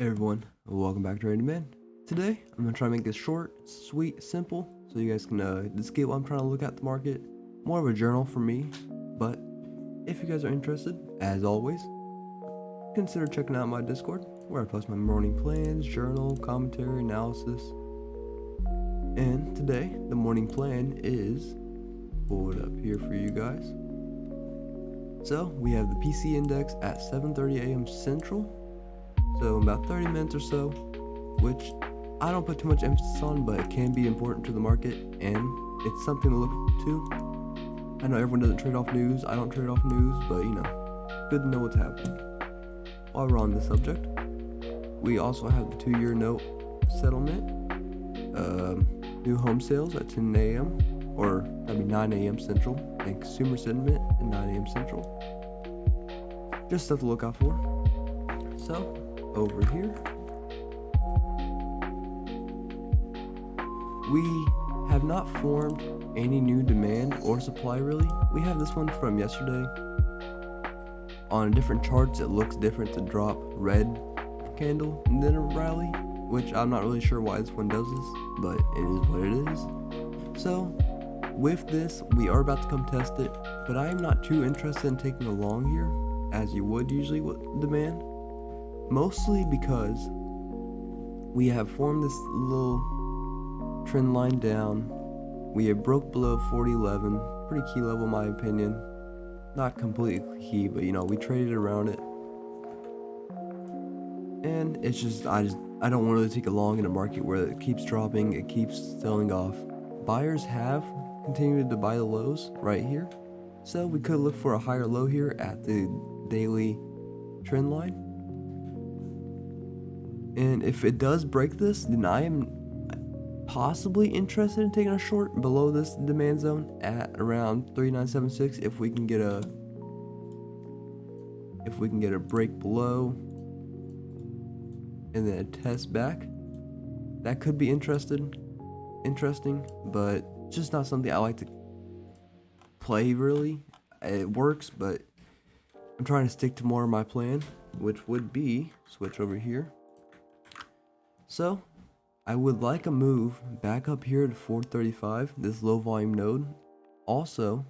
Hey everyone, welcome back to TradinginDemand. Today, I'm going to try to make this short, sweet, simple, so you guys can just get what I'm trying to look at the market. More of a journal for me, but if you guys are interested, as always, consider checking out my Discord, where I post my morning plans, journal, commentary, analysis. And today, the morning plan is, pull it up here for you guys. So, we have the PC index at 7:30 a.m. Central. So about 30 minutes or so, which I don't put too much emphasis on, but it can be important to the market, and it's something to look to. I know everyone doesn't trade off news. I don't trade off news, but good to know what's happening. While we're on this subject, we also have the 2-year note settlement, new home sales at 10 a.m. or that'd be 9 a.m. Central, and consumer sentiment at 9 a.m. Central. Just stuff to look out for. So, over here, we have not formed any new demand or supply really. We have this one from yesterday. On different charts, it looks different to drop red candle and then a rally, which I'm not really sure why this one does this, but it is what it is. So, with this, we are about to come test it, but I am not too interested in taking a long here, as you would usually with demand. Mostly because we have formed this little trend line down. We have broke below 4011, pretty key level in my opinion. Not completely key, but we traded around it. And it's just, I don't want to really take a long in a market where it keeps dropping, it keeps selling off. Buyers have continued to buy the lows right here. So we could look for a higher low here at the daily trend line. And if it does break this, then I am possibly interested in taking a short below this demand zone at around 3976 if we can get a break below and then a test back. That could be interesting, but just not something I like to play really. It works, but I'm trying to stick to more of my plan, which would be switch over here. So, I would like a move back up here to 435, this low volume node. Also,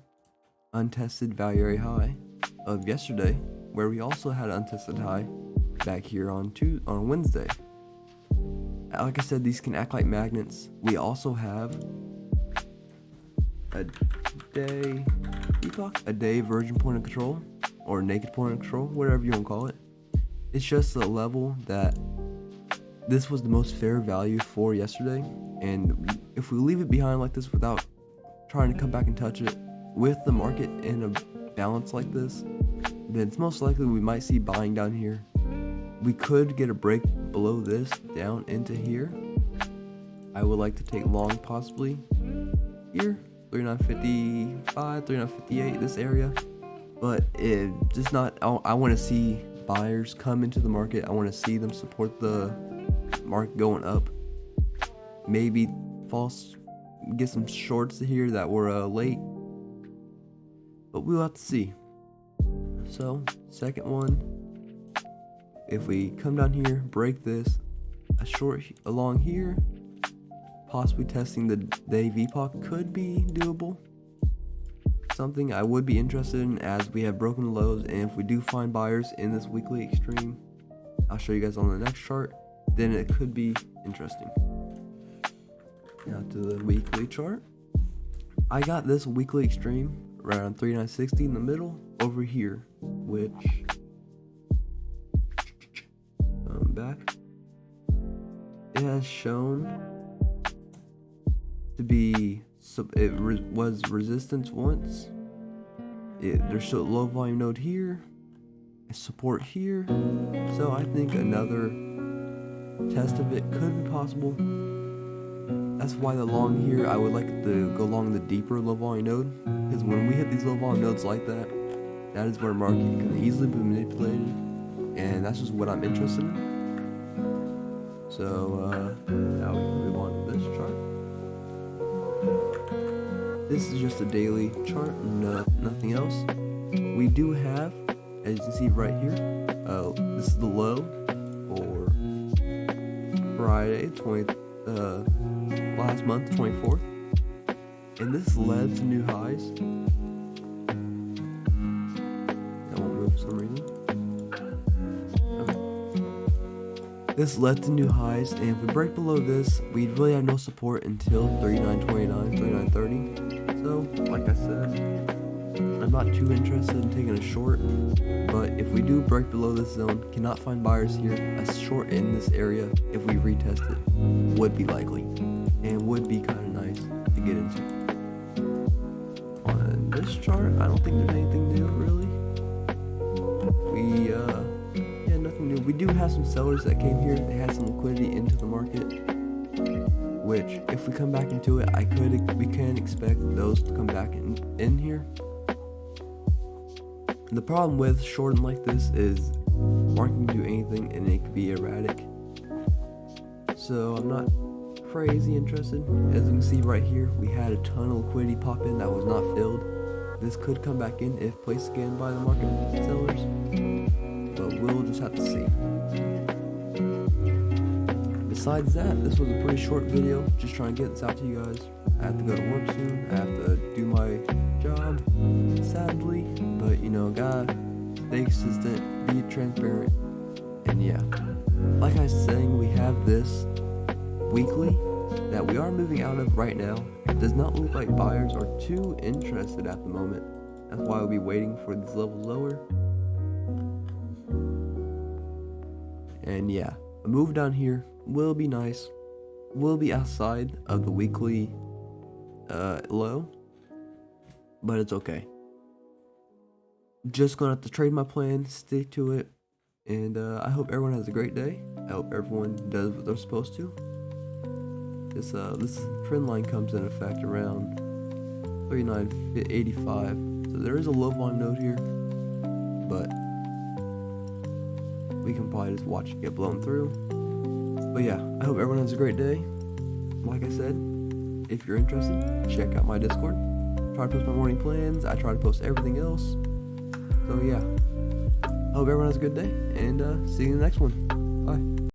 untested value area high of yesterday, where we also had an untested high back here on Wednesday. Like I said, these can act like magnets. We also have a day virgin point of control, or naked point of control, whatever you want to call it. It's just a level that this was the most fair value for yesterday, and if we leave it behind like this without trying to come back and touch it with the market in a balance like this, then it's most likely we might see buying down here. We could get a break below this down into here. I would like to take long possibly here, 3955, 3958, this area, but it just not. I want to see buyers come into the market. I want to see them support the market going up. Maybe get some shorts here that were late, but we'll have to see. So second one, if we come down here, break this, a short along here, possibly testing the day VPOC could be doable. Something I would be interested in, as we have broken lows, and if we do find buyers in this weekly extreme, I'll show you guys on the next chart, then it could be interesting. Now to the weekly chart. I got this weekly extreme around 3960 in the middle over here, which back, it has shown to be was resistance once. There's still a low volume node here, support here, so I think another test of it could be possible. That's why the long here, I would like to go along the deeper low volume node, because when we hit these low volume nodes like that, that is where market can easily be manipulated, and that's just what I'm interested in. So now we can move on to this chart. This is just a daily chart, nothing else. We do have, as you can see right here, this is the low for Friday, last month, 24th, and this led to new highs. That won't move for some reason. Okay. This led to new highs, and if we break below this, we really have no support until 39.29, 39.30. So, like I said, I'm not too interested in taking a short, but if we do break below this zone, cannot find buyers here, a short in this area, if we retest it, would be likely, and would be kind of nice to get into. On this chart, I don't think there's anything new, really. Yeah, nothing new. We do have some sellers that came here, they had some liquidity into the market, which, if we come back into it, we can expect those to come back in here. The problem with shorting like this is market can do anything and it could be erratic. So I'm not crazy interested. As you can see right here, we had a ton of liquidity pop in that was not filled. This could come back in if placed again by the market sellers, but we'll just have to see. Besides that, this was a pretty short video, just trying to get this out to you guys. I have to go to work soon, I have to do my job, sadly, but you know, gotta stay consistent, be transparent, and yeah. Like I was saying, we have this weekly that we are moving out of right now. It does not look like buyers are too interested at the moment. That's why we'll be waiting for these levels lower. And yeah, a move down here will be nice. Will be outside of the weekly low, but it's okay. Just gonna have to trade my plan, stick to it, and I hope everyone has a great day. I hope everyone does what they're supposed to. This trend line comes in effect around 39.85, so there is a low volume node here, but we can probably just watch it get blown through. But yeah, I hope everyone has a great day. Like I said, if you're interested, check out my Discord. I try to post my morning plans. I try to post everything else. So yeah, I hope everyone has a good day, and see you in the next one.